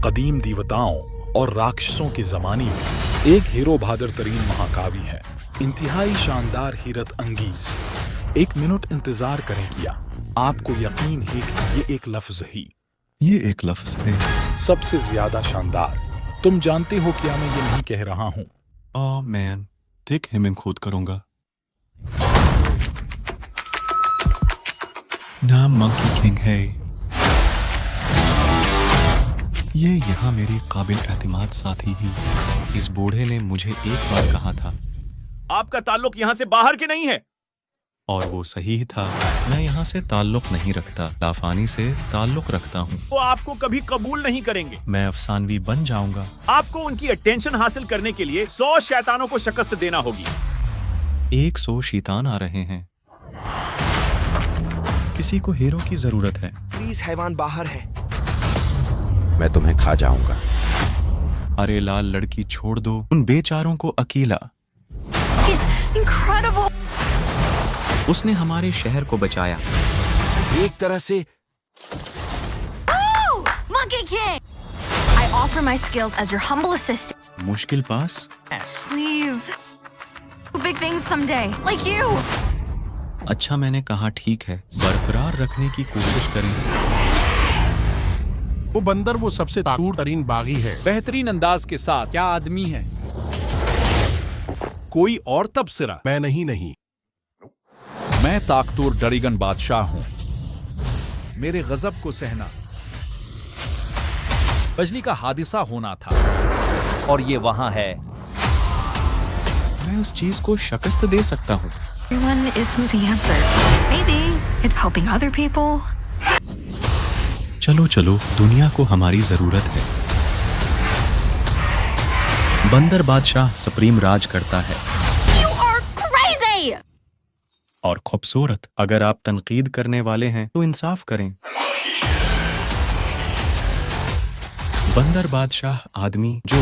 कदीम देवताओं और राक्षसों के जमाने में एक हीरो बहादुर तरीन महाकाव्य है, इंतहाई शानदार हैरत अंगीज। 1 मिनट इंतजार करें किया, आपको यकीन है कि ये एक लफ्ज है, सबसे ज्यादा शानदार। तुम जानते हो क्या मैं ये नहीं कह रहा हूँ। ओह मैन, देख मैं खुद करूंगा। नाम मंकी किंग है। ये यहाँ मेरी काबिल एतमाद साथी ही। इस बूढ़े ने मुझे एक बार कहा था, आपका ताल्लुक यहाँ से बाहर के नहीं है। और वो सही ही था। मैं यहाँ से ताल्लुक नहीं रखता, लाफानी से ताल्लुक रखता हूँ। वो आपको कभी कबूल नहीं करेंगे। मैं अफसानवी बन जाऊंगा। आपको उनकी अटेंशन हासिल करने के लिए 100 शैतानों को शिकस्त देना होगी। 100 शैतान आ रहे हैं। किसी को हीरो की जरूरत है। प्लीज, हैवान बाहर है। मैं तुम्हें खा जाऊंगा। अरे लाल लड़की छोड़ दो उन बेचारों को अकेला। उसने हमारे शहर को बचाया। एक तरह से Monkey King! I offer my skills as your humble assistant. मुश्किल पास। Please. Do big things someday, like you. अच्छा मैंने कहा ठीक है, बरकरार रखने की कोशिश करें। वो बंदर वो सबसे ताकूर तरीन बागी है। बेहतरीन अंदाज के साथ। क्या आदमी है? कोई और तबसरा? मैं नहीं। मैं ताकतूर डरीगन बादशाह हूँ। मेरे गजब को सहना। बिजली का हादिसा होना था और ये वहां है। मैं उस चीज को शिकस्त दे सकता हूँ। Everyone isn't the answer. Maybe it's helping other people. चलो चलो, दुनिया को हमारी जरूरत है। बंदर बादशाह सुप्रीम राज करता है। You are crazy! और खूबसूरत। अगर आप तनकीद करने वाले हैं तो इंसाफ करें। बंदर बादशाह आदमी जो